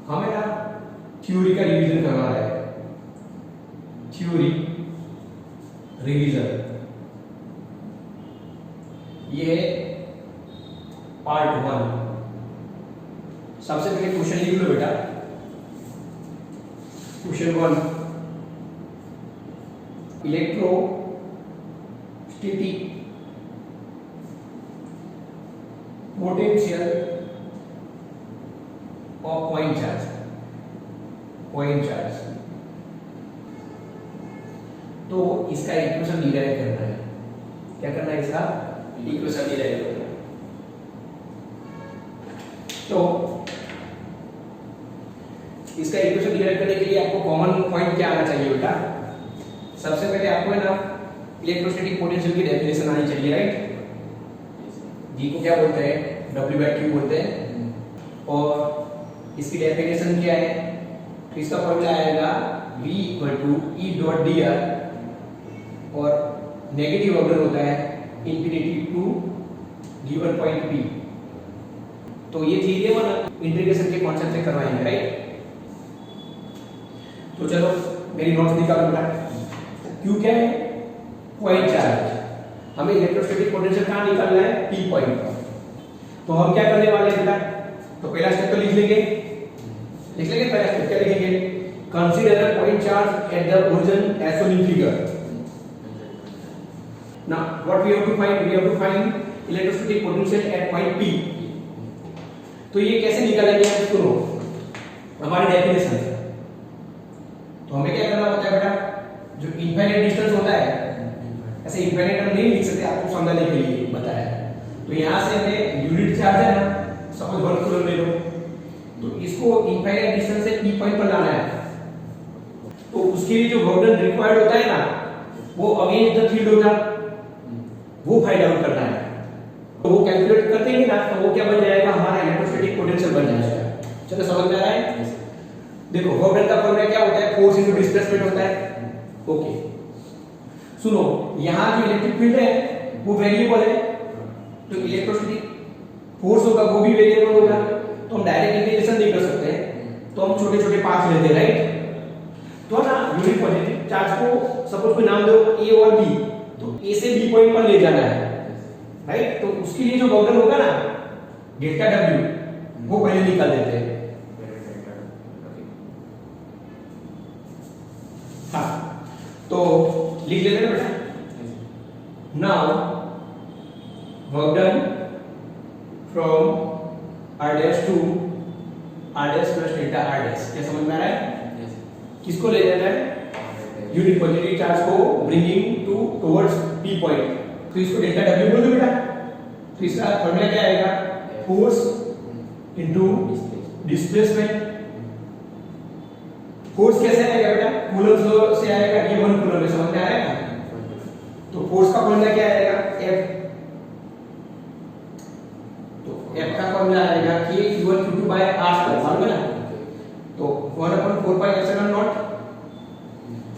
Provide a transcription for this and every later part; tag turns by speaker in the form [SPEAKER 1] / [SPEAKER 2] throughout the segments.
[SPEAKER 1] हमें ना थ्योरी का रिवीजन करना है, थ्योरी रिवीजन। ये पार्ट 1। सबसे पहले क्वेश्चन लिख लो बेटा। Question 1, electrostatic potential of point charge. Point charge तो इसका इक्वेशन डिराइव करना है। क्या करना है? इसका इक्वेशन डिराइव करना है। तो इसका इक्वेशन डिराइव करने के लिए आपको कॉमन पॉइंट क्या आना चाहिए बेटा? सबसे पहले आपको है ना इलेक्ट्रोस्टैटिक पोटेंशियल की डेफिनेशन आनी चाहिए, राइट? जी को क्या बोलते हैं? W/Q बोलते हैं। और इसकी डेफिनेशन क्या है? तो इसका फॉर्मूला आएगा V = E.dr और नेगेटिव ऑर्डर होता है infinity to given point P। तो ये चीजें हम इंटीग्रेशन के कॉन्सेप्ट से करवाएंगे, राइट? तो चलो मेरी नोट्स निकालो बेटा। Q क्या है? Point charge. हमें इलेक्ट्रोस्टैटिक पोटेंशियल कहां निकालना है? P पॉइंट पर। तो हम क्या करने वाले हैं बेटा? तो पहला स्टेप तो लिख लेंगे। पहला स्टेप क्या लिखेंगे? Consider the point charge at the origin as shown in figure. Now what we have to find? We have to find electrostatic potential at point P. तो ये कैसे निकालेंगे आप सुनो हमारे डेफिनेशन से। तो हमें क्या करना होता है बेटा? जो इनफाइनाइट डिस्टेंस होता है, ऐसे इनफाइनाइट हम नहीं लिख सकते, आपको समझाने के लिए बताया। तो यहां से हमें यूनिट चार्ज है ना, सपोज 1 कूलम ले लो, तो इसको इनफाइनाइट डिस्टेंस से P पॉइंट पर लाना है। तो उसके लिए जो वर्क डन रिक्वायर्ड होता है ना, वो अगेंस्ट द फील्ड होगा, वो फाइंड आउट करना है। तो वो कैलकुलेट करते हैं ना, तो वो क्या बन जाएगा? हमारा इलेक्ट्रोस्टैटिक पोटेंशियल बन जाएगा। चलो समझ में आ रहा है? देखो वर्क डन का फॉर्मूला क्या होता है? फोर्स इनटू डिस्प्लेसमेंट होता है। ओके सुनो, यहां जो इलेक्ट्रिक फील्ड है वो वेरिएबल है, तो इलेक्ट्रोस्टैटिक फोर्स होगा वो भी वेरिएबल होगा। तो हम डायरेक्ट इंटीग्रेशन नहीं कर सकते, तो हम छोटे छोटे पाथ लेते हैं, राइट? तो ना यूनिट पॉजिटिव चार्ज को सपोज कोई नाम दो A और B, तो A से B पॉइंट पर ले जाना है, राइट? तो उसके लिए जो वर्क डन होगा ना डेल्टा W, वो पहले निकाल देते हैं। हाँ तो लिख लेते हैं बेटा। Now work done from R dash to R dash plus delta R dash। क्या समझ में आ रहा है? किसको ले जाना है? यूनिट पॉजिटिव चार्ज को bringing to towards P point. तो इसको डेल्टा W बोल दो बेटा। तो इसका फॉर्मूला क्या आएगा? Force into displacement. फोर्स कैसे आएगा बेटा? कूलम्स लॉ से आएगा। ये 1 कूलम है, समझ में आ रहा है? तो फोर्स का फॉर्मूला क्या आएगा? F। तो F का फॉर्मूला आएगा K = Q1Q2/r², मालूम है ना? तो 1/4πε0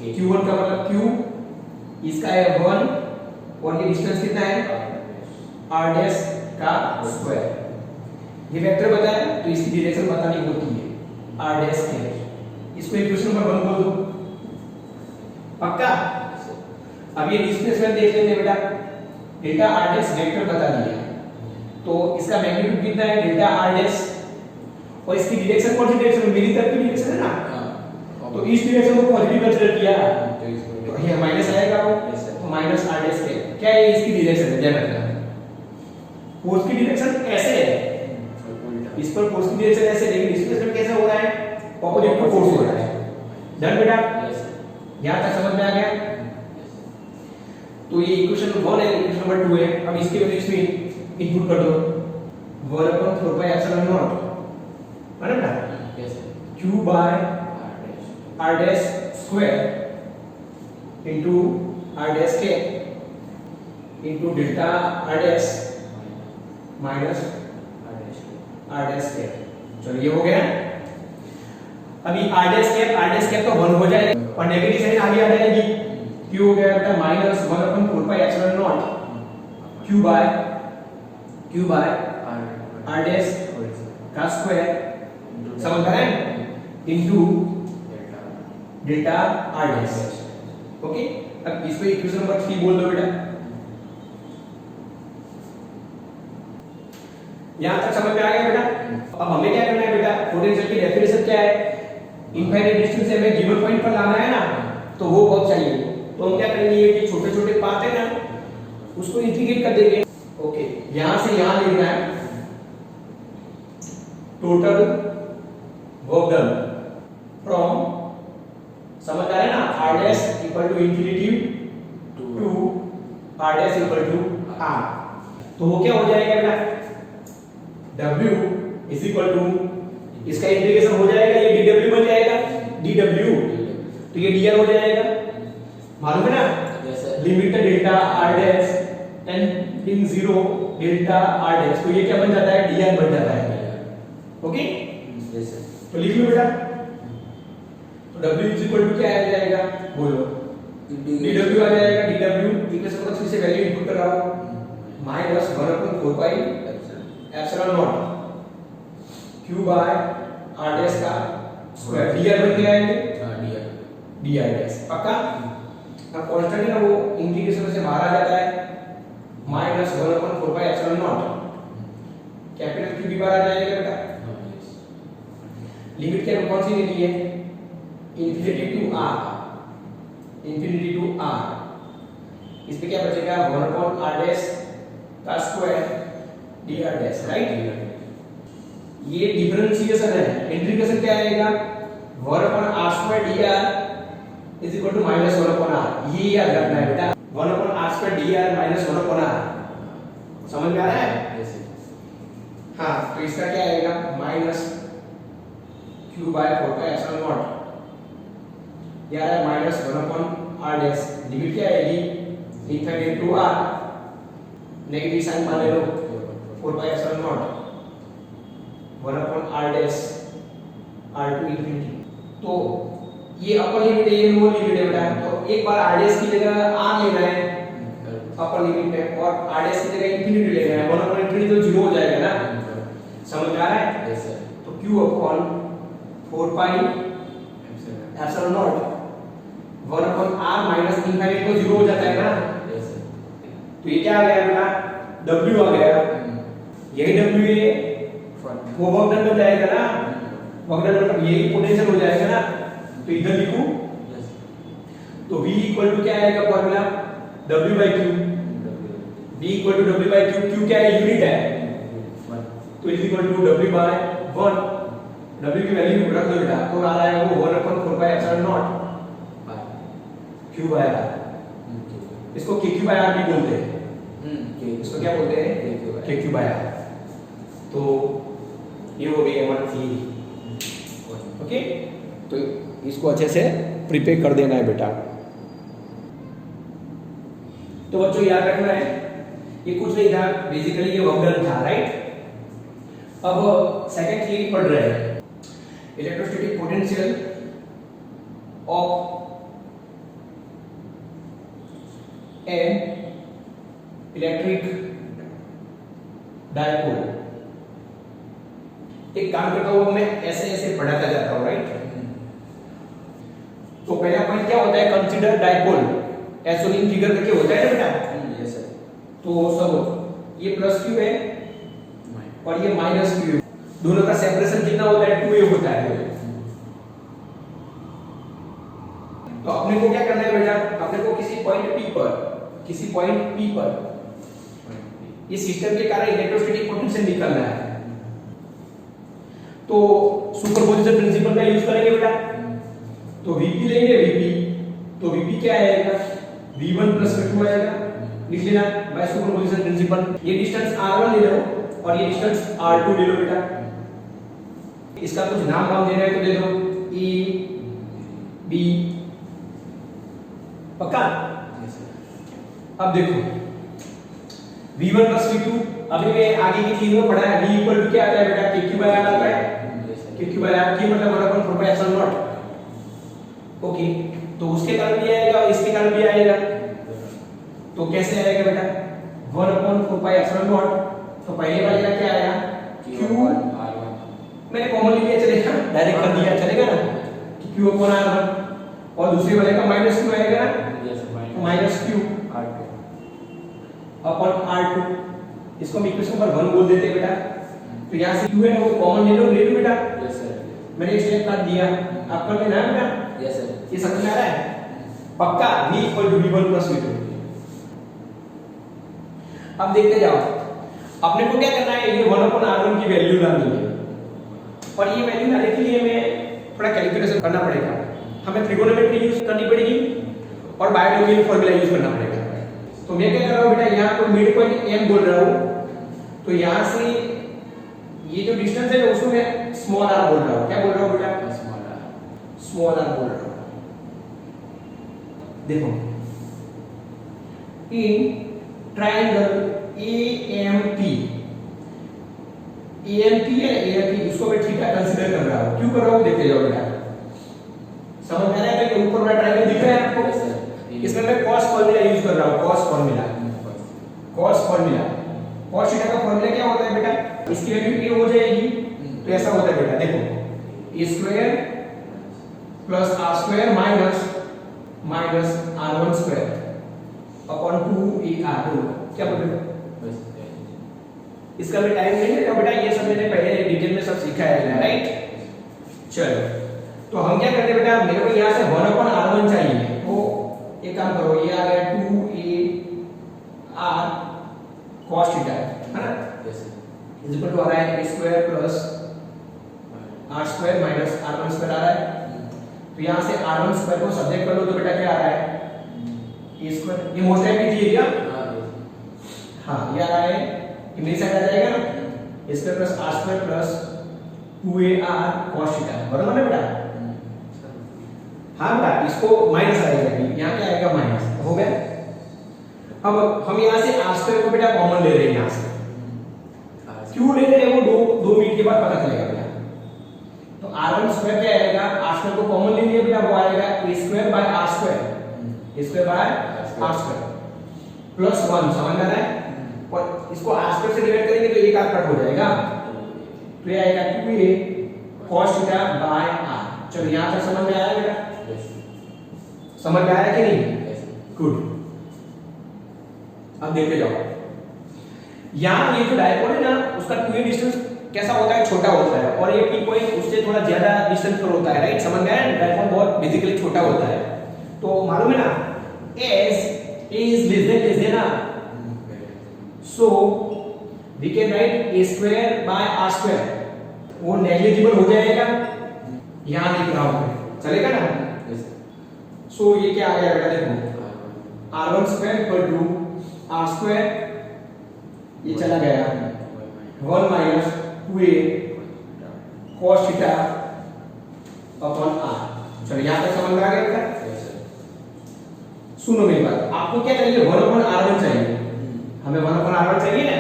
[SPEAKER 1] Q1 का मतलब Q, इसका है 1 और ये डिस्टेंस कितना है? R डैश का स्क्वायर। ये वेक्टर बताया तो इसकी डायरेक्शन बतानी होती है R डैश के। इसको इक्वेशन नंबर 1 बोल दो। पक्का? अब ये डिस्प्लेसमेंट देख लेते हैं बेटा। डेल्टा R डैश वेक्टर बता दिया, तो इसका मैग्नीट्यूड कितना है? Delta R dash. और इसकी डायरेक्शन कौन सी डायरेक्शन? मेरी तरफ की डायरेक्शन है ना, तो इस डायरेक्शन को पॉजिटिव कंसीडर किया, तो ये माइनस आएगा वो, तो माइनस R डैश के। क्या है? इसकी डायरेक्शन है, ध्यान रखना। फोर्स की डायरेक्शन ऐसे है, इस पर फोर्स की डायरेक्शन ऐसे, लेकिन डिस्प्लेसमेंट कैसे हो रहा है? ऑपोजिट टू फोर्स हो रहा है। डन बेटा? यहां तक समझ में आ गया? तो ये इक्वेशन 1 है, इक्वेशन नंबर 2 है। अब इसके वैल्यू इसमें इनपुट कर दो। 1/4πε0 है ना? Q/R dash square into R dash के into delta R dash minus R dash के। चलो ये हो गया। अभी R डैश कैप तो 1 हो जाएगा और नेगेटिव साइन आगे आ जाएगी। Q हो गया बेटा -1/4πε0 Q by R डैश का स्क्वायर। समझ में आया? Into delta R dash. Okay, अब इसको इक्वेशन नंबर 3 बोल दो बेटा। यहां तक समझ में आ गया बेटा? अब हमें क्या करना है बेटा, पोटेंशियल की डेफिनेशन क्या है, इनफाइनाइट डिस्टेंस से हमें गिवन पॉइंट पर लाना है ना, तो वो बहुत चाहिए। तो हम क्या करेंगे, ये जो छोटे छोटे पार्ट है ना उसको इंटीग्रेट कर देंगे। ओके, यहां से यहां लिखना है टोटल वर्क डन फ्रॉम, समझ आ रहा है ना, R dash equal to infinity to R dash equal to R. तो वो क्या हो जाएगा बेटा, W इज इक्वल टू, इसका इंटीग्रेशन हो जाएगा, ये dw बन जाएगा, dw, तो ये dr हो जाएगा, मालूम है ना?
[SPEAKER 2] Yes sir.
[SPEAKER 1] Limit delta r dash tending 0 delta r dash, तो ये क्या बन जाता है, dr बन जाता है। Okay,
[SPEAKER 2] yes sir.
[SPEAKER 1] तो लिख लो बेटा, तो w इज इक्वल टू क्या आ जाएगा, बोलो, dw आ जाएगा, dw इक्वेशन को फिर से वैल्यू इनपुट कर रहा हूं, minus 1/4 pi epsilon naught q by r dash का स्क्वायर, dr बन गया है,
[SPEAKER 2] हां
[SPEAKER 1] dr डैश पक्का। अब कांस्टेंट है ना, वो इंटीग्रेशन से बाहर आ जाता है, minus 1/4 pi epsilon not, capital q भी बाहर आ जाएगा बेटा। लिमिट क्या कौन सी लेनी है, infinity to r, infinity to r, इसमें क्या बचेगा, 1/r डैश का स्क्वायर dr डैश, राइट। ये डिफरेंशिएशन है, इंटीग्रेशन क्या आएगा, 1/r² dr is equal to minus 1/r, ये याद रखना है बेटा, 1/r² dr माइनस 1/r, समझ में आ रहा है?
[SPEAKER 2] यस।
[SPEAKER 1] हाँ, तो इसका क्या आएगा, minus q by 4 pi epsilon naught, ये आ रहा है माइनस 1/r डैश, लिमिट क्या आएगी, infinity to r, negative sign मान ले लो, 4 pi epsilon naught 1/r dash r to infinity. तो ये अपर लिमिट है, ये लोअर लिमिट है बेटा, तो एक बार r डैश की जगह r लेना है अपर लिमिट में, और r डैश की जगह इंफिनिटी लेना है, 1/इंफिनिटी तो 0 हो जाएगा ना, समझ में आ रहा है?
[SPEAKER 2] Yes sir.
[SPEAKER 1] तो q upon 4 pi epsilon naught 1/r minus infinity तो 0 हो जाता है ना,
[SPEAKER 2] यस सर।
[SPEAKER 1] तो ये क्या आ गया बेटा, w आ गया, यही w है, वो वर्क डन बन जाएगा ना, वर्क डन मतलब यही पोटेंशियल हो जाएगा ना, तो इधर लिखूं, तो v इक्वल टू क्या आएगा formula, w by q, v equal to w by q, q क्या है, यूनिट है, तो is equal to w by 1, w की वैल्यू रख दो बेटा, तो आ रहा है वो 1/4 pi epsilon naught q by r, इसको kq बाय r भी बोलते हैं, इसको क्या बोलते हैं, kq बाय r। तो ये हो गई हमारी थ्योरी। ओके, तो इसको अच्छे से प्रिपेयर कर देना है बेटा। तो बच्चों याद रखना है, ये कुछ नहीं था, बेसिकली ये वर्क डन था, राइट। अब सेकंड थ्योरी पढ़ रहे हैं, electrostatic potential of an electric dipole. एक काम करता हूं, मैं ऐसे ऐसे पढ़ाता जाता हूं, राइट। तो पहला पॉइंट क्या होता है, कंसीडर डायपोल, एसोलिन फिगर करके होता है ना बेटा,
[SPEAKER 2] यस सर।
[SPEAKER 1] तो सब ये प्लस क्यू है और ये माइनस क्यू, दोनों का सेपरेशन कितना होता है, 2a होता है। तो अपने को क्या करना है बेटा, अपने को किसी पॉइंट P पर ये सिस्टम के कारण इलेक्ट्रोस्टैटिक पोटेंशियल निकालना है, तो सुपरपोजिशन प्रिंसिपल का यूज करेंगे बेटा। तो Vp लेंगे, Vp, तो Vp क्या आएगा, V1 प्लस V2 आएगा, लिख लेना बाय सुपरपोजिशन प्रिंसिपल। ये डिस्टेंस R1 ले लो और ये डिस्टेंस R2 ले लो बेटा, इसका कुछ नाम देना है तो दे दो, E B, पक्का। अब देखो V1 प्लस V2, अभी मैं आगे की चीज में पढ़ा है, V इक्वल टू क्या आता है बेटा, KQ बाय R आता है, KQ बाय R की मतलब 1/4 पाई एप्सिलॉन नॉट। ओके, तो उसके कारण भी आएगा और इसके कारण भी आएगा, तो कैसे आएगा बेटा, 1/4 पाई एप्सिलॉन नॉट, तो पहले वाले का क्या आएगा, Q, मैंने कॉमन लिया चलेगा, डायरेक्ट कर दिया, चलेगा ना कि q अपॉन r1 और दूसरे वाले का माइनस q आएगा ना, माइनस q अपॉन r2। इसको हम इक्वेशन नंबर 1 बोल देते हैं बेटा। तो यहाँ से q है ना वो कॉमन ले लो बेटा।
[SPEAKER 2] यस सर,
[SPEAKER 1] मैंने स्टेप काट दिया, आपको लेना है बेटा।
[SPEAKER 2] यस सर,
[SPEAKER 1] ये समझ में आ रहा है पक्का? v equal to v1 plus v2। अब देखते जाओ, अपने को क्या करना है, ये 1 अपॉन r1 की वैल्यू डालनी है और ये वैल्यू डालने के लिए हमें थोड़ा कैलकुलेशन करना पड़ेगा। हमें ट्रिगोनोमेट्री यूज करनी पड़ेगी और बायनोमियल फार्मूला यूज करना पड़ेगा। तो मैं क्या कर रहा हूं बेटा, यहाँ पर मिड पॉइंट m बोल रहा हूं, तो यहाँ से ये जो डिस्टेंस है उसको मैं स्मॉल r बोल रहा हूं। क्या बोल रहा हूं बेटा? स्मॉल r बोल रहा हूं। देखो, इन ट्रायंगल AMP इसको मैं थीटा कंसीडर कर रहा हूं। क्यों कर रहा हूं देखते जाओ बेटा। समझ में आ रहा है कि ऊपर वाला ट्रायंगल दिख रहा है आपको? इसमें मैं cos फार्मूला यूज कर रहा हूं। cos फार्मूला cos थीटा का फार्मूला क्या होता है बेटा? इसकी वैल्यू a हो जाएगी तो ऐसा होता है बेटा, देखो a square plus r square minus r1 square upon 2ar। क्या बोल रहे हो? इसका भी टाइम नहीं है बेटा, ये सब मैंने पहले डिटेल में सब सीखा है, राइट? चलो, तो हम क्या करते हैं बेटा, मेरे को यहाँ से 1 अपॉन r1 चाहिए, तो एक काम करो, ये आ गया 2ar cos थीटा, है ना? इज इक्वल टू आ रहा है a square plus r square minus r1 square आ रहा है। तो यहाँ से r1 स्क्वायर को सब्जेक्ट कर लो तो बेटा क्या आ रहा है? a square. ये मोस्ट टाइप की एरिया, हाँ ये आ रहा है, ये मेरी साइड आ जाएगा ना, a square plus r square plus 2ar cos theta, बराबर है बेटा? हाँ बेटा, इसको माइनस आएगा, यहाँ क्या आएगा? माइनस। हो गया। अब हम यहाँ से r स्क्वायर को बेटा कॉमन ले रहे हैं, यहाँ से क्यों ले रहे हैं वो 2 मिनट के बाद पता चलेगा बेटा। तो r1 स्क्वायर क्या आएगा? r स्क्वायर को कॉमन ले लिया बेटा, वो आएगा a square by r square, a square by r square plus 1। समझ में आ रहा है? और इसको r स्क्वायर से डिवाइड करेंगे तो एक r कट हो जाएगा, तो ये आएगा 2a cos theta by r। चलो यहाँ तक समझ में आया बेटा? समझ में आया कि नहीं? गुड। अब देखते जाओ, यहाँ ये जो डायपोल है ना, उसका 2a डिस्टेंस कैसा होता है? छोटा होता है, और ये पी पॉइंट उससे थोड़ा ज्यादा डिस्टेंस पर होता है, राइट? समझ में आया? डायपोल बहुत बेसिकली छोटा होता है, तो मालूम है ना, as a is less than ना, so we can write a square by r square, वो नेग्लिजिबल हो जाएगा। यहाँ लिख रहा हूँ, चलेगा ना? सो ये क्या आ गया बेटा? देखो r1 square equal to r square, ये चला गया 1 minus 2a cos theta upon r। चलो यहाँ तक समझ में आ गया बेटा? सुनो मेरी बात, आपको क्या चाहिए? 1 अपॉन r1 चाहिए, हमें 1 अपॉन r1 चाहिए ना?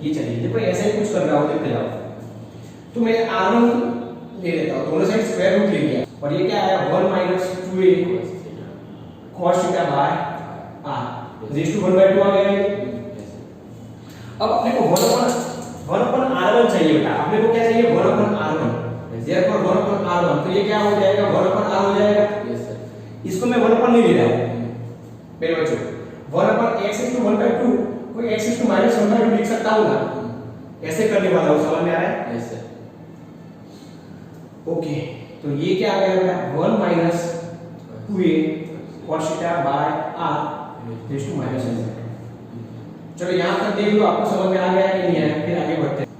[SPEAKER 1] ये चाहिए। देखो ऐसे ही कुछ कर रहा हूँ, देखते जाओ। तो मैं r1 ले लेता हूँ, दोनों साइड स्क्वायर रूट ले लिया, और ये क्या आया? 1 minus 2a cos theta by r raise to 1/2 आ गया ये। अब अपने को 1 अपॉन r1 चाहिए बेटा। अपने को क्या चाहिए? 1 upon r1। Therefore 1 upon r1, तो ये क्या हो जाएगा? 1 अपॉन r हो जाएगा।
[SPEAKER 2] Yes sir.
[SPEAKER 1] इसको मैं 1 अपॉन नहीं ले रहा हूं मेरे बच्चों, 1 अपॉन x इज टू 1/2, कोई x इज टू माइनस 1/2 लिख सकता हूं ना? ऐसे करने वाला हूं, समझ में आ रहा है?
[SPEAKER 2] Yes sir.
[SPEAKER 1] ओके, तो ये क्या आ गया बेटा? 1 minus 2a cos theta by r raise to minus 1/2। चलो यहां तक देख लो, आपको समझ में आ गया कि नहीं आया? फिर आगे बढ़ते हैं।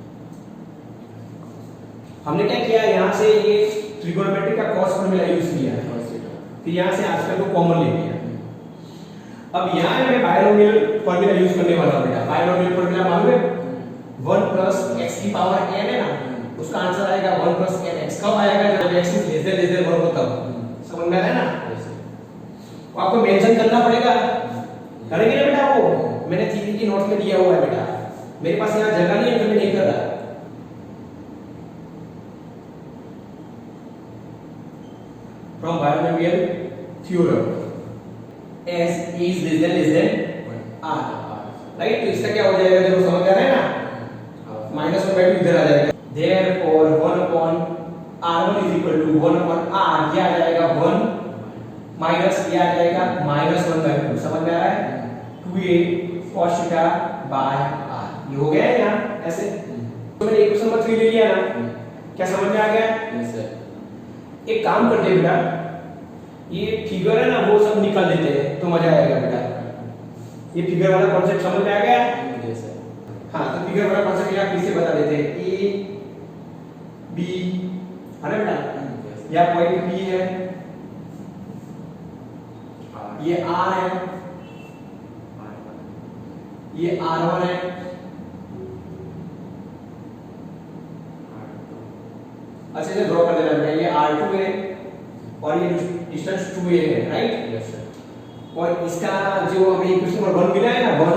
[SPEAKER 1] हमने क्या किया, यहां से ये ट्रिगोनोमेट्री का cos फार्मूला यूज किया, फिर यहां से r स्क्वायर को कॉमन ले लिया। अब यहां मैं बायनोमियल फार्मूला यूज करने वाला हूं बेटा। बायनोमियल फार्मूला मालूम है? 1 प्लस x की पावर n है ना, उसका आंसर आएगा 1 प्लस nx। कब आएगा? जब x इज लेस देन 1 हो तब। समझ में आ रहा है ना? वो आपको मेंशन करना पड़ेगा, करेंगे ना बेटा? वो मैंने थ्योरी की नोट्स में दिया हुआ है बेटा, मेरे पास यहाँ जगह नहीं है तो मैं नहीं कर रहा। From binomial theorem, s is less than r, right? तो इसका क्या हो जाएगा? देखो समझ आ रहा है ना? -1/2 इधर आ जाएगा। Therefore 1 upon r1 is equal to 1 upon r, ये आ जाएगा 1 माइनस ये आ जाएगा माइनस 1 बाय 2, समझ में आ रहा है? 2a cos theta by r, ये हो गया है यहाँ ऐसे। तो मैंने इक्वेशन नंबर 3 ले लिया ना, क्या समझ में आ गया?
[SPEAKER 2] Yes sir.
[SPEAKER 1] एक काम करते हैं बेटा, ये फिगर है ना वो सब निकाल देते हैं तो मजा आएगा बेटा। ये फिगर वाला कॉन्सेप्ट समझ में आ गया?
[SPEAKER 2] Yes sir.
[SPEAKER 1] हाँ, तो फिगर वाला कॉन्सेप्ट यहाँ फिर से बता देते हैं। ए बी है ना बेटा, यह पॉइंट बी है, ये आर है, ये r1 है, अच्छे से ड्रॉ कर देना बेटा। ये r2 है और ये डिस्टेंस 2a है, राइट?
[SPEAKER 2] Yes sir.
[SPEAKER 1] और इसका जो हमें इक्वेशन नंबर 1 मिला है ना 1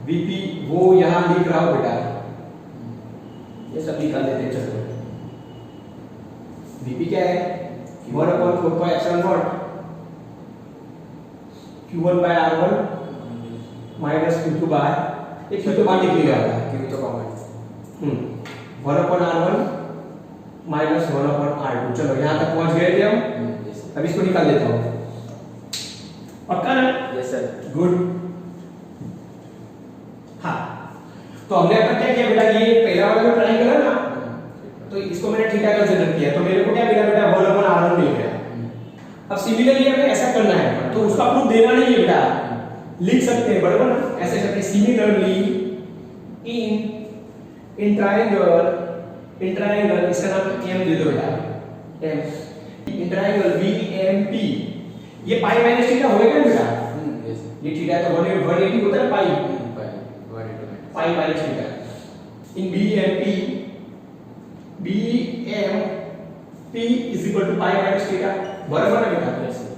[SPEAKER 1] vp, वो यहाँ लिख रहा हूँ बेटा, ये सब निकाल देते हैं। चलो vp क्या है? 1/4πε0 q1 by r1 minus q2 by, ये q तो बाहर निकल गया था,
[SPEAKER 2] क्यों तो कॉमन
[SPEAKER 1] 1/r1 माइनस 1/r2। चलो यहाँ तक पहुँच गए थे हम।
[SPEAKER 2] Yes sir.
[SPEAKER 1] अब इसको निकाल देता हूँ, पक्का ना?
[SPEAKER 2] Yes sir.
[SPEAKER 1] गुड। हाँ, तो हमने अब तक क्या किया बेटा, ये पहला वाला जो ट्रायंगल है ना, तो इसको मैंने थीटा कंसीडर किया, तो मेरे को क्या मिला बेटा? 1/r1 मिल गया। अब सिमिलरली हमें ऐसा करना है, तो उसका प्रूफ देना नहीं है बेटा, लिख सकते हैं, बराबर ना? ऐसे करके सिमिलरली इन ट्रायंगल इसका नाम m दे दो बेटा, m इन ट्रायंगल VMP, ये पाई माइनस थीटा होएगा बेटा?
[SPEAKER 2] यस।
[SPEAKER 1] ये थीटा तो 180 होता है पाई माइनस थीटा। इन BMP is equal to pi minus theta, बराबर है बेटा?
[SPEAKER 2] Yes sir.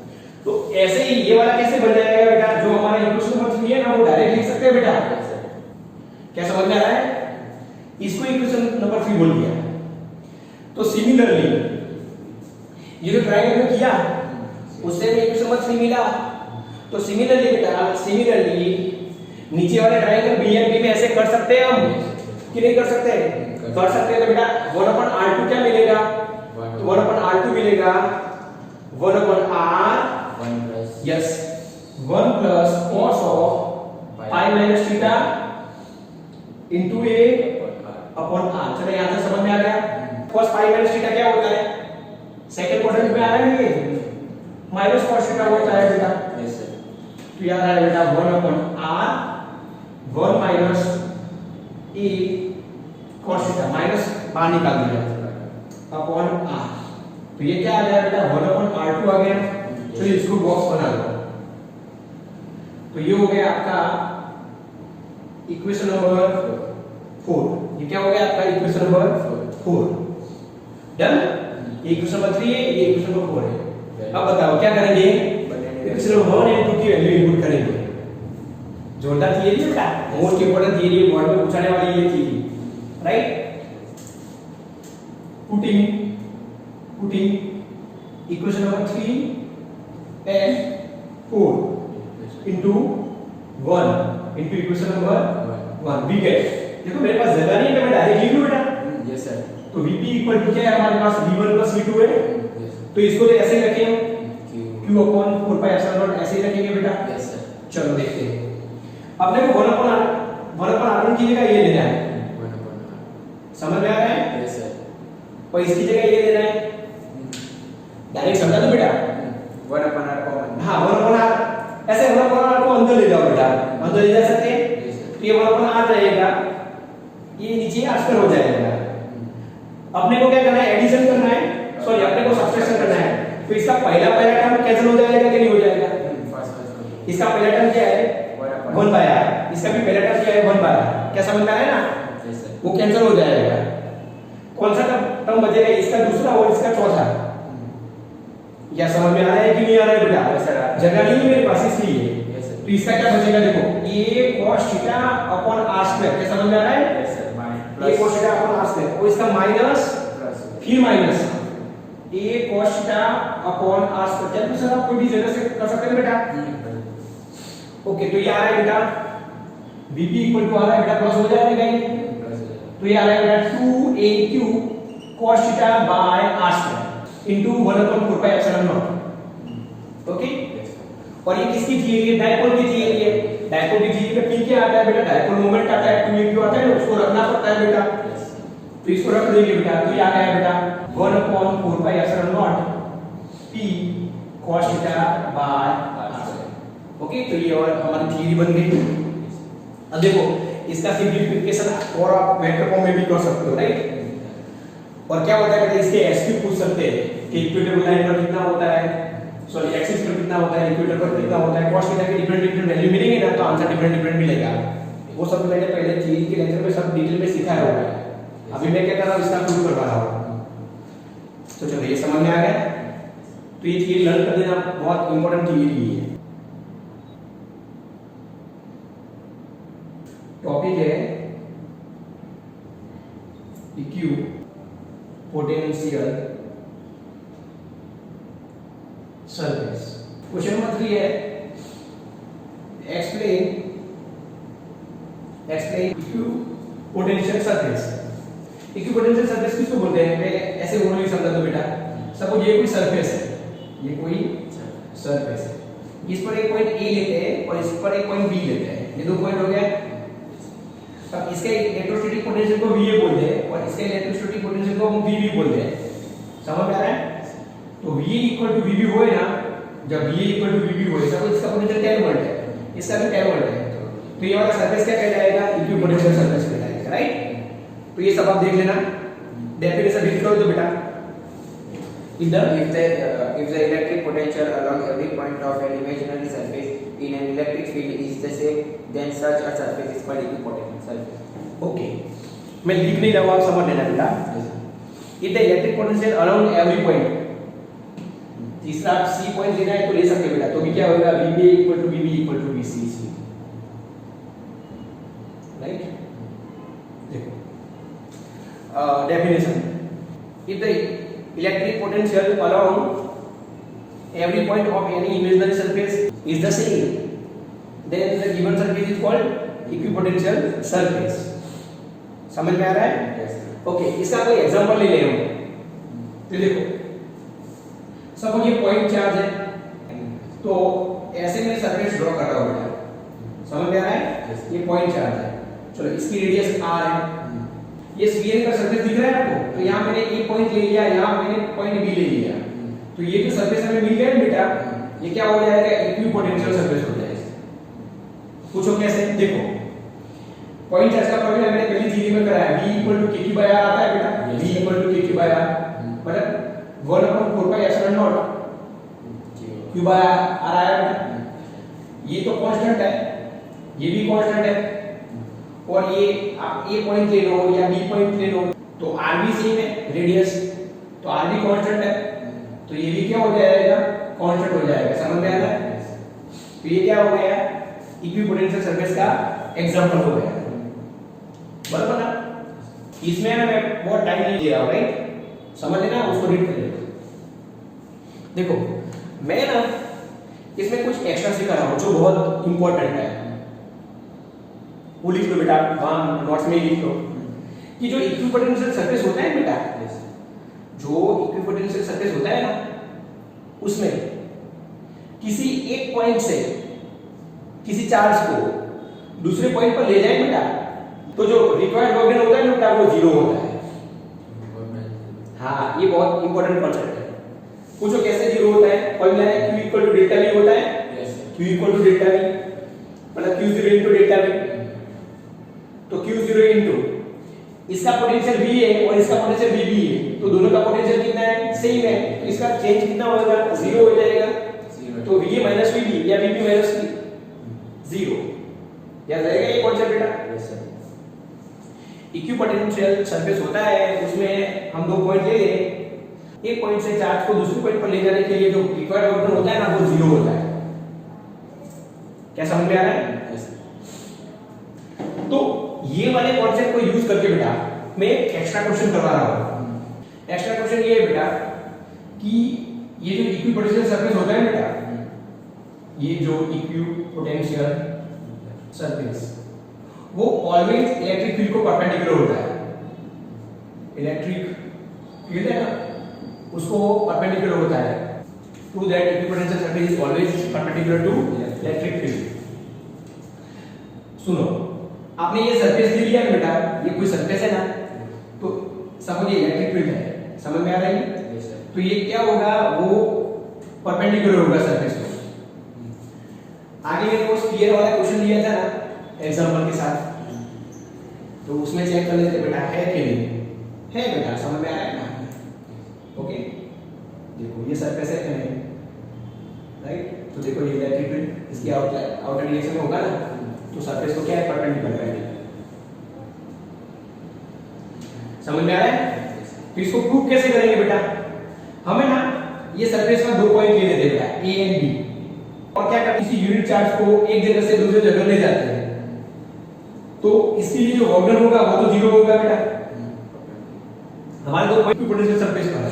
[SPEAKER 1] तो ऐसे ही ये वाला कैसे बन जाएगा बेटा? जो हमारा इक्वेशन नंबर 3 है ना, वो डायरेक्ट लिख सकते हैं बेटा।
[SPEAKER 2] Yes sir.
[SPEAKER 1] क्या समझ में आ रहा है? इसको इक्वेशन नंबर 3 बोल दिया। तो सिमिलरली ये जो ट्रायंगल में किया उससे हमें इक्वेशन नंबर 3 मिला, तो सिमिलरली बेटा, सिमिलरली नीचे वाले ट्रायंगल BMP में ऐसे कर सकते हैं हम कि नहीं कर सकते? कर सकते हैं। तो बेटा 1/r2 क्या मिलेगा? 1/r2 मिलेगा 1/r,
[SPEAKER 2] 1 plus
[SPEAKER 1] yes 1 plus cos of pi minus theta into a upon r। चलो यहां तक समझ में आ गया? cos पाई माइनस थीटा क्या होता है? सेकंड क्वाड्रेंट में आ रहा है ये माइनस cos थीटा होता है बेटा।
[SPEAKER 2] Yes sir.
[SPEAKER 1] तो याद आया बेटा 1/r 1 minus a cos theta, minus बाहर निकाल दिया अपॉन r। तो ये क्या आ गया बेटा? 1/r2 आ गया। चलिए इसको बॉक्स बना लो। तो ये हो गया आपका इक्वेशन नंबर 4। ये क्या हो गया आपका? Equation number 4। डन? ये इक्वेशन नंबर 3 है, ये इक्वेशन नंबर 4 है। अब बताओ क्या करेंगे? इक्वेशन नंबर 1 और 2 की वैल्यू इनपुट करेंगे। जोरदार थियरी है बेटा, मोस्ट इंपोर्टेंट थियरी बोर्ड में पूछने वाली ये थी, right? Putting equation number 3 and 4 into 1 into equation number 1 we get. देखो मेरे पास जगह नहीं है तो मैं डायरेक्ट लिख लूं बेटा।
[SPEAKER 2] Yes sir.
[SPEAKER 1] तो VP इक्वल टू क्या है हमारे पास? V1 plus V2 है। तो इसको तो ऐसे ही रखेंगे, Q अपॉन 4πε0 ऐसे ही रखेंगे बेटा।
[SPEAKER 2] Yes sir.
[SPEAKER 1] चलो देखते हैं। अब देखो 1/r1 की जगह ये लेना है, समझ में आ रहा है?
[SPEAKER 2] Yes sir.
[SPEAKER 1] और इसकी जगह ये लेना है, डायरेक्ट समझा दो बेटा।
[SPEAKER 2] 1/r common.
[SPEAKER 1] हाँ 1/r, ऐसे 1/r को अंदर ले जाओ बेटा, अंदर ले जा सकते हैं। तो ये 1/r रहेगा, ये नीचे आंसर हो जाएगा। अपने को क्या करना है? एडिशन करना है, सॉरी अपने को सब्ट्रैक्शन करना है। तो इसका पहला टर्म कैंसिल हो जाएगा कि नहीं हो जाएगा? इसका पहला टर्म क्या है? 1/r। इसका भी पहला टर्म क्या है? 1/r। क्या समझ में आया ना?
[SPEAKER 2] Yes sir.
[SPEAKER 1] वो कैंसिल हो जाएगा। कौन सा टर्म बचेगा? इसका दूसरा और इसका चौथा। क्या समझ में आ रहा है कि नहीं आ रहा है बेटा? जगह नहीं है मेरे पास इसलिए। तो इसका क्या बचेगा? देखो a cos theta upon r square. क्या समझ में आ रहा है?
[SPEAKER 2] Yes sir.
[SPEAKER 1] a cos theta upon r square और इसका माइनस फिर minus a cos theta upon r square. क्या दूसरा आप कोई भी जगह से कर सकते हैं बेटा। ओके, तो ये आ रहा है बेटा VP इक्वल टू आ रहा है बेटा, प्लस हो जाएगा ये। तो ये आ रहा है बेटा 2aq cos theta by r square into 1/4 pi epsilon naught। Okay, और ये किसकी थियरी है? डायपोल की थियरी है। डायपोल की थियरी में p क्या आता है बेटा? डायपोल मोमेंट आता है, 2aq आता है, उसको रखना पड़ता है बेटा। तो इसको रख देंगे बेटा, तो ये आ गया बेटा 1/4 pi epsilon naught p cos theta by r square। Okay, तो ये और हमारी थियरी बन गई। अब देखो इसका सिंपलीफिकेशन और आप वेक्टर फॉर्म में भी कर सकते हो, राइट? और क्या होता है बेटा, इसके एसक्यू पूछ सकते हैं कि इक्वेटर लाइन पर कितना होता है, सॉरी एक्सिस पर कितना होता है, इक्वेटर पर कितना होता है, cos थीटा के डिफरेंट वैल्यू मिलेंगे ना, तो आंसर डिफरेंट मिलेगा। वो सब मैंने पहले थियरी के लेक्चर में सब डिटेल में सिखाया हुआ है। अभी मैं क्या कर रहा हूं, इसका प्रूव करवा रहा हूं। तो चलो ये समझ में आ गया। तो ये थियरी लर्न कर देना, बहुत इंपॉर्टेंट थियरी है। टॉपिक है equipotential surface. Question number 3 है explain equipotential surface. Equipotential surface किसको बोलते हैं? मैं ऐसे बोलूंगा, समझा दो बेटा। सपोज ये कोई सरफेस है, ये कोई सरफेस है, इस पर एक पॉइंट ए लेते हैं और इस पर एक पॉइंट बी लेते हैं, ये दो पॉइंट हो गए। अब इसके इलेक्ट्रोस्टैटिक पोटेंशियल को VA बोलते हैं और इसके इलेक्ट्रोस्टैटिक पोटेंशियल को हम VB बोलते हैं। समझ में आ रहा है? तो VA इक्वल टू VB होए ना, जब VA इक्वल टू VB होए तब इसका पोटेंशियल 10 वोल्ट है, इसका भी 10 वोल्ट है। तो ये वाला सरफेस क्या कहलाएगा? इक्यू पोटेंशियल सरफेस कहलाएगा, राइट? तो ये सब आप देख लेना। डेफिनेशन रीड करो तो बेटा।
[SPEAKER 2] if the electric potential along every point of an imaginary surface in an electric field is the same, then such a surface is called equipotential surface।
[SPEAKER 1] Okay, मैं लिख नहीं रहा हूं, आप समझ लेना बेटा। if the electric potential along every point, तीसरा आप C पॉइंट लेना है तो ले सकते बेटा। तो भी क्या होगा? VA equal to VB equal to VC, right? देखो definition, if the electric potential along every point of any imaginary surface is the same, then the given surface is called equipotential surface। समझ में आ रहा है? Okay, इसका कोई example ले ले हम। तो देखो सपोज ये पॉइंट चार्ज है, तो ऐसे में सरफेस ड्रॉ कर रहा हूं बेटा। समझ में आ रहा है? ये पॉइंट चार्ज है, चलो इसकी रेडियस r है, ये स्फीयर का सरफेस दिख रहा है आपको? तो यहाँ मैंने ए पॉइंट ले लिया, यहाँ मैंने पॉइंट बी ले लिया, तो ये जो सरफेस हमें मिल गया बेटा, ये क्या हो जाएगा? इक्विपोटेंशियल सरफेस हो जाएगा। पूछो कैसे? देखो पॉइंट चार्ज का फॉर्मूला मैंने पहली थ्योरी में कराया, v equal to k by r आता है बेटा। v equal to k by r मतलब 1/4 pi epsilon naught q by r आया बेटा। ये तो कांस्टेंट है, ये भी कांस्टेंट है, और ये आप ए पॉइंट ले लो या बी पॉइंट ले लो, तो r भी सेम है रेडियस, तो r भी कांस्टेंट है, तो ये भी क्या हो जाएगा? कांस्टेंट हो जाएगा। समझ में आ रहा है? तो ये क्या हो गया? इक्विपोटेंशियल सरफेस का एग्जांपल हो गया, बराबर ना? इसमें ना मैं बहुत टाइम नहीं दे रहा हूं, राइट? समझ लेना, उसको रीड कर लेना। देखो मैं ना इसमें कुछ एक्स्ट्रा सिखा रहा हूं जो बहुत इंपॉर्टेंट है, वो लिख लो बेटा, हाँ नोट्स में लिख लो कि जो इक्विपोटेंशियल सरफेस होता है बेटा, जो इक्विपोटेंशियल सरफेस होता है ना, उसमें किसी एक पॉइंट से किसी चार्ज को दूसरे पॉइंट पर ले जाए बेटा, तो जो रिक्वायर्ड वर्क डन होता है ना बेटा, वो 0 होता है। हाँ, ये बहुत इंपॉर्टेंट कांसेप्ट है। पूछो कैसे 0 होता है? फॉर्मूला है Q equal to delta V होता है। Q equal to delta V मतलब Q0 इनटू डेल्टा V, तो Q0 इनटू इसका पोटेंशियल V है और इसका पोटेंशियल VB है, तो दोनों का पोटेंशियल कितना है? सेम है, तो इसका चेंज कितना होगा? 0 हो जाएगा। तो VA माइनस VB या VB माइनस 0 याद रहेगा ये कॉन्सेप्ट बेटा?
[SPEAKER 2] Yes sir.
[SPEAKER 1] इक्विपोटेंशियल सरफेस होता है, उसमें हम दो पॉइंट ले लें, एक पॉइंट से चार्ज को दूसरे पॉइंट पर ले जाने के लिए जो रिक्वायर्ड वर्क डन होता है ना, वो 0 होता है। क्या समझ में आ रहा है?
[SPEAKER 2] यस।
[SPEAKER 1] तो ये वाले कॉन्सेप्ट को यूज करके बेटा मैं एक एक्स्ट्रा क्वेश्चन करवा रहा हूं। एक्स्ट्रा क्वेश्चन ये है बेटा कि ये जो इक्विपोटेंशियल सरफेस होता है बेटा, ये जो इक्विपोटेंशियल सरफेस वो ऑलवेज इलेक्ट्रिक फील्ड को परपेंडिकुलर होता है। इलेक्ट्रिक फील्ड है ना उसको परपेंडिकुलर होता है। Prove that equipotential surface is always perpendicular to electric field. सुनो, आपने ये सरफेस ले लिया बेटा, ये कोई सरफेस है ना, तो समझ ये इलेक्ट्रिक फील्ड है, समझ में आ रहा है? तो ये क्या होगा, वो परपेंडिकुलर होगा सरफेस को। आगे मेरे को स्फीयर वाला क्वेश्चन दिया था ना एग्जांपल के साथ, तो उसमें चेक कर लेते बेटा है कि नहीं है। बेटा समझ में आ रहा है ना? ओके, देखो ये सरफेस है कि नहीं, राइट? तो देखो ये इलेक्ट्रिक फील्ड इसकी आउटर डायरेक्शन में होगा ना, तो सरफेस को क्या है, परपेंडिकुलर है। समझ में आ रहा है? तो इसको प्रूव कैसे करेंगे बेटा? हमें ना ये सरफेस में 2 पॉइंट ले लेते बेटा, ए एंड बी, और क्या करते हैं, किसी यूनिट चार्ज को एक जगह से दूसरी जगह ले जाते हैं, तो इसके लिए जो वर्क डन होगा वो तो 0 होगा बेटा। हमारे 2 पॉइंट पोटेंशियल सरफेस पर है,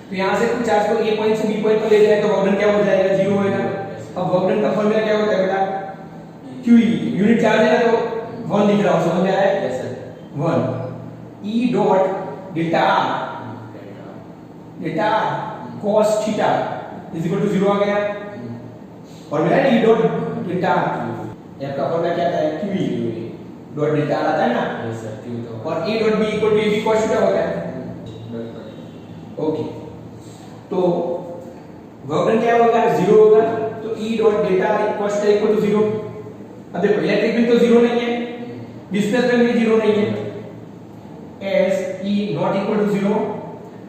[SPEAKER 1] तो यहां से कुछ चार्ज को ए पॉइंट से बी पॉइंट पर ले जाए तो वर्क डन क्या हो जाएगा, 0 होगा। अब वर्क डन का फॉर्मूला क्या होता है बेटा, QE, यूनिट चार्ज है ना तो 1 लिख रहा हूं, समझ में आ रहा है? Yes sir. 1 E dot delta R cos theta is equal to 0 आ गया। फॉर्मूला है E dot delta R, F का फॉर्मूला क्या आता है, QE डॉट डेल्टा R आता है ना? यस सर, Q तो। और E dot B equal to AB cos theta होता है। ओके, तो वर्क डन क्या होगा, 0 होगा, तो E dot delta R cos theta equal to 0। अब देखो इलेक्ट्रिक फील्ड तो 0 नहीं है, डिस्प्लेसमेंट भी 0 नहीं है, as E not equal to 0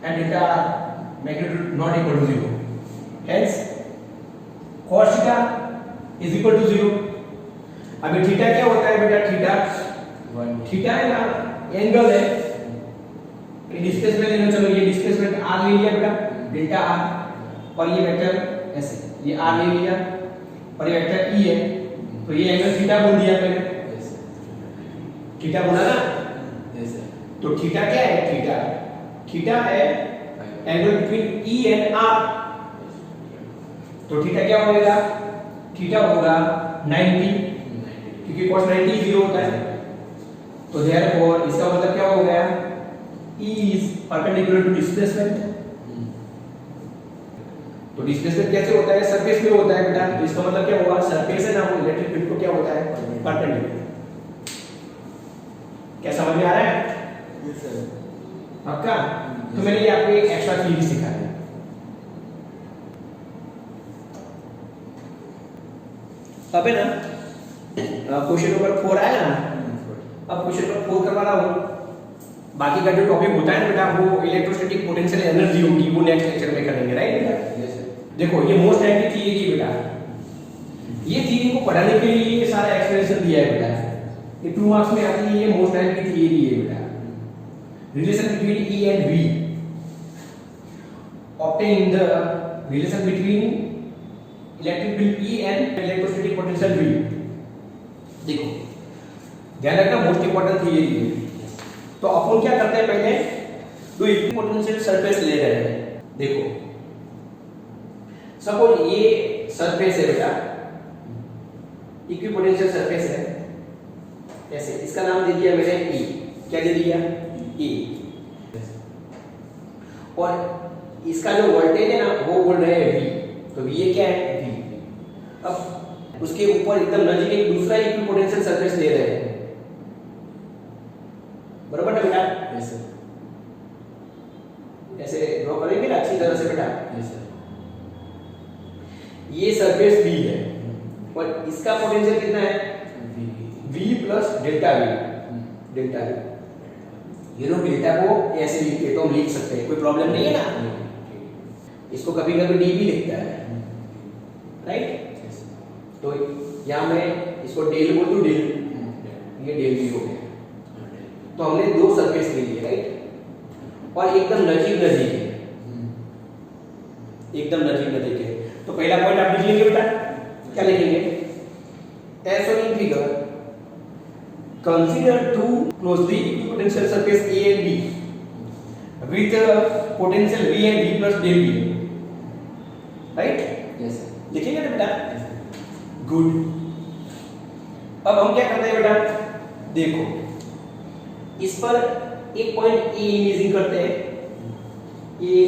[SPEAKER 1] and delta R magnitude not equal to 0, hence cos theta is equal to 0। अभी थीटा क्या होता है बेटा, थीटा है ना एंगल है, डिस्प्लेसमेंट लेना, चलो ये डिस्प्लेसमेंट R ले लिया बेटा, डेल्टा R, और ये वेक्टर ऐसे ये R ले लिया, और ये वेक्टर E है, तो ये एंगल थीटा बोल दिया मैंने, थीटा बोला ना? तो थीटा क्या है, थीटा है angle between E and R, तो थीटा क्या होगा, थीटा होगा 90, क्योंकि cos 90 0 होता है, तो देयरफॉर इसका मतलब क्या हो गया, E is perpendicular to displacement। तो डिस्प्लेसमेंट कैसे होता है, सरफेस में होता है बेटा, तो इसका मतलब क्या होगा, सरफेस है ना वो इलेक्ट्रिक फील्ड को क्या होता है, परपेंडिकुलर। क्या समझ में आ रहा है? Yes sir. पक्का? तो मैंने ये आपको एक एक्स्ट्रा चीज सिखा दी। अब है ना क्वेश्चन नंबर 4 आया ना, अब क्वेश्चन नंबर 4 करवा रहा हूं। बाकी का जो टॉपिक होता है ना बेटा, वो इलेक्ट्रोस्टैटिक पोटेंशियल एनर्जी होगी, वो नेक्स्ट लेक्चर में करेंगे, राइट बेटा? Yes sir. देखो ये मोस्ट टाइम की थ्योरी बेटा, ये थ्योरी को पढ़ाने के लिए ये सारा एक्सप्लेनेशन दिया है बेटा, ये 2 मार्क्स में आती है, ये मोस्ट टाइम की थ्योरी है बेटा। Relation between E and V, obtain the relation between electric field E and electrostatic potential V। देखो ध्यान रखना, मोस्ट इंपॉर्टेंट थ्योरी है। तो अपन क्या करते हैं, पहले दो इक्विपोटेंशियल सरफेस ले रहे हैं। देखो सपोज ये सरफेस है बेटा, इक्विपोटेंशियल सरफेस है ऐसे, इसका नाम दे दिया मैंने E, क्या दे दिया, E, और इसका जो वोल्टेज है ना वो बोल रहे हैं V, तो ये क्या है, V। अब उसके ऊपर एकदम नजदीक एक दूसरा इक्विपोटेंशियल सरफेस ले रहे हैं, बराबर ना बेटा? Yes sir. ऐसे ड्रॉ करेंगे ना अच्छी तरह से बेटा? Yes sir. ये सरफेस V है और इसका पोटेंशियल कितना है, V plus delta V, delta V। ये लोग डेल्टा को ऐसे लिखते तो हम लिख सकते हैं, कोई प्रॉब्लम नहीं है ना। इसको कभी कभी D भी लिखता है, राइट? तो यहां मैं इसको डेल बोल दूं, डेल, ये डेल V हो गया। तो हमने दो सरफेस ले लिए, राइट? और एकदम नजदीक नजदीक है, एकदम नजदीक नजदीक है। तो पहला पॉइंट आप लिख लेंगे बेटा, क्या लिखेंगे, as shown in figure consider two closely equipotential surface A and B with potential V and V plus del V, right? yes sir। लिखेंगे ना बेटा, गुड। अब हम क्या करते हैं बेटा, देखो इस पर एक पॉइंट ए इमेजिंग करते हैं, ये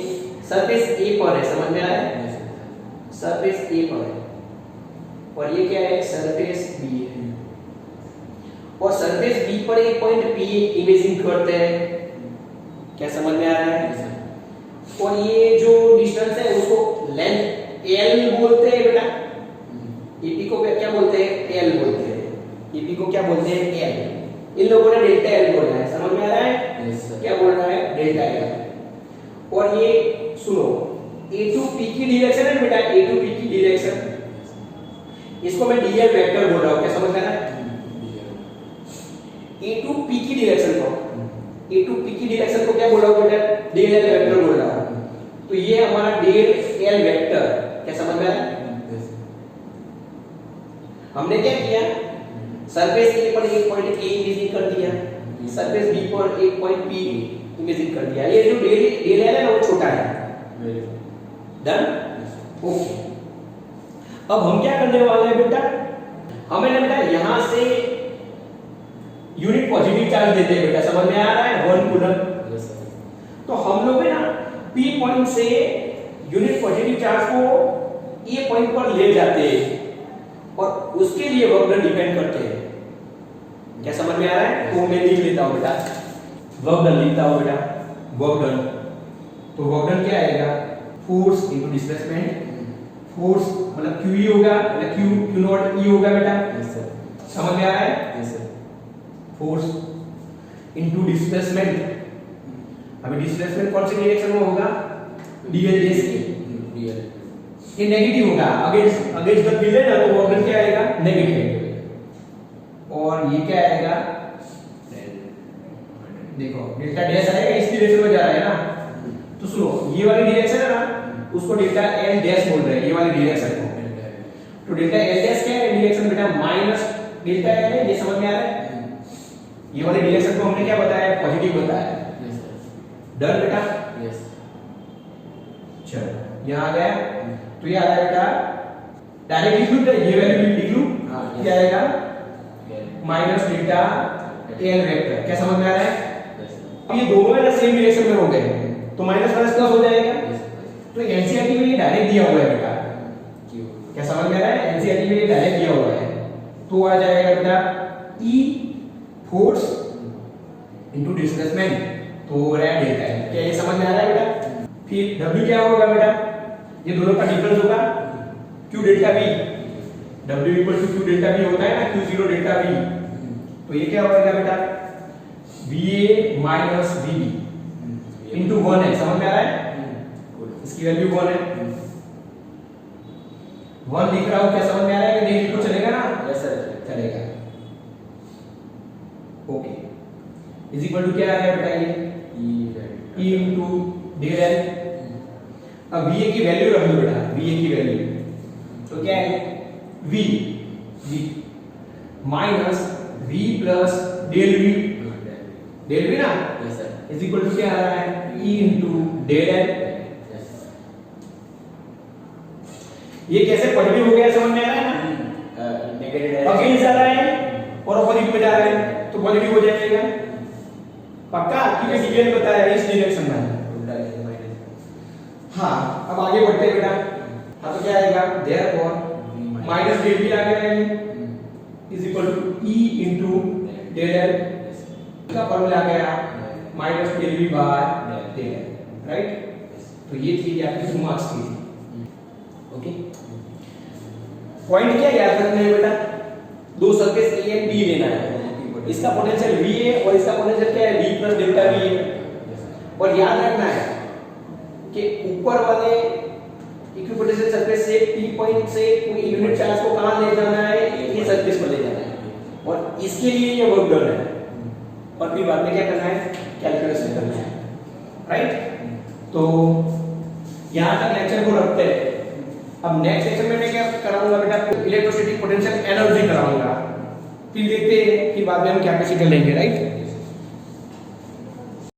[SPEAKER 1] सरफेस ए पर है, समझ में आया? सरफेस ए पर है और ये क्या है? सरफेस बी है। और सरफेस बी पर एक पॉइंट पी इमेजिंग करते हैं, क्या समझ में आ रहा है? और ये जो डिस्टेंस है उसको लेंथ एल बोलते हैं बेटा। ईपी को क्या बोलते हैं? एल बोलते हैं। ईपी को क्या बोलते हैं? एल। इन लोगों ने डेल्टा एल बोलना है, समझ में आ रहा है? क्या बोलना है? Delta L. और ये सुनो, ए टू पी की डायरेक्शन है बेटा, ए टू पी की डायरेक्शन, इसको मैं डीएल वेक्टर बोल रहा हूं, क्या समझ में आ रहा है? ए टू पी की डायरेक्शन को, ए टू पी की डायरेक्शन को क्या बोल रहा हूं बेटा? डेल एल वेक्टर बोल रहा हूं। तो ये हमारा डेल एल वेक्टर, क्या समझ में आ रहा है? हमने क्या किया? सरफेस ए पर एक पॉइंट ए इमेजिंग कर दिया, सरफेस बी पर एक पॉइंट पी इमेजिंग कर दिया। ये जो डेल एल है ना वो छोटा है। डन? ओके। अब हम क्या करने वाले हैं बेटा? हमें ना बेटा यहां से यूनिट पॉजिटिव चार्ज देते हैं बेटा, समझ में आ रहा है? 1 कूलम। तो हम लोग ना पी पॉइंट से यूनिट पॉजिटिव चार्ज को ए पॉइंट पर ले जाते हैं और उसके लिए वर्क डन डिपेंड करते हैं, क्या समझ में आ रहा है? तो मैं लिख लेता हूं बेटा, वर्क डन लिखता हूं बेटा, वर्क डन। तो वर्क डन क्या आएगा? Force into displacement. फोर्स मतलब क्यू ई होगा, मतलब क्यू नॉट ई होगा बेटा, समझ में आ रहा है? Force into displacement. अभी डिस्प्लेसमेंट कौन सी डायरेक्शन में होगा? डीएल डैश की। ये नेगेटिव होगा, अगेंस्ट द फील्ड है ना, तो वर्क डन क्या आएगा? नेगेटिव। और ये क्या आएगा? देखो डेल्टा डैश आएगा, इस डायरेक्शन में जा रहा है ना। तो सुनो, ये वाली डायरेक्शन है ना, उसको डेल्टा एल डैश बोल रहे हैं, ये वाली डायरेक्शन को। तो डेल्टा एल डैश क्या है डायरेक्शन बेटा? माइनस डेल्टा एल है, ये समझ में आ रहा है? ये वाली डायरेक्शन को हमने क्या बताया? पॉजिटिव बताया। डन बेटा?
[SPEAKER 2] यस।
[SPEAKER 1] चलो यहां आ गया, तो ये आ रहा है बेटा, डायरेक्ट लिख लूं, ये वैल्यू लिख लूं, क्या आएगा? माइनस डेल्टा एल वेक्टर, क्या समझ में आ रहा है? अब ये दोनों है ना सेम डायरेक्शन में हो गए, तो माइनस माइनस प्लस हो जाएगा। तो एनसीईआरटी में ये डायरेक्ट दिया हुआ है बेटा, क्या समझ में आ रहा है? एनसीईआरटी में ये डायरेक्ट दिया हुआ है, तो आ जाएगा बेटा ई फोर्स इनटू डिस्प्लेसमेंट, तो हो रहा है डेल्टा एल। क्या ये समझ में आ रहा है बेटा? फिर W क्या होगा बेटा? ये दोनों का डिफरेंस होगा Q delta V। W equal to Q delta V होता है ना, Q0 डेल्टा V। तो ये क्या होगा बेटा? VA माइनस VB इनटू 1 है, समझ में आ रहा है? इसकी वैल्यू 1 है, 1 लिख रहा हूं, क्या समझ में आ रहा है? कि नहीं लिखो चलेगा ना?
[SPEAKER 2] यस सर,
[SPEAKER 1] चलेगा। ओके, इज इक्वल टू क्या आ रहा है बेटा? ये E इनटू डेल एल। अब VA की वैल्यू रख लो बेटा, VA की वैल्यू तो क्या है? V minus V plus del V, del V ना,
[SPEAKER 2] yes sir,
[SPEAKER 1] is equal to क्या आ रहा है? E into del l. ये कैसे पॉजिटिव हो गया, समझ में आ रहा है ना?
[SPEAKER 2] नेगेटिव
[SPEAKER 1] अगेंस्ट जा रहा है और अपोजिट में जा रहा है, तो पॉजिटिव हो जाएगा पक्का, क्योंकि डीएल बताया है इस डायरेक्शन में। हाँ, अब आगे बढ़ते हैं बेटा। हाँ तो क्या आएगा? देयरफॉर माइनस डेल भी आ गया है, is equal to E into del l. इसका फॉर्मूला आ गया minus del V by del l, right? तो ये चीज आपकी 2 मार्क्स की थी। ओके, पॉइंट क्या याद रखना है बेटा? दो सरफेस ए एंड बी लेना है, इसका पोटेंशियल V है और इसका पोटेंशियल क्या है? V प्लस डेल्टा V है। और याद रखना है कि ऊपर वाले इक्विपोटेंशियल सरफेस से P पॉइंट से कोई यूनिट चार्ज को कहां ले जाना है? ये सरफेस पर ले जाना है, और इसके लिए ये वर्क डन है। और फिर बाद में क्या करना है? कैलकुलेशन करना है, राइट? तो यहां तक लेक्चर को रखते हैं। अब नेक्स्ट सेक्शन में मैं क्या कराऊंगा बेटा? इलेक्ट्रोस्टैटिक पोटेंशियल एनर्जी कराऊंगा, फिर देखते हैं कि बाद में हम कैपेसिटर लेंगे, राइट?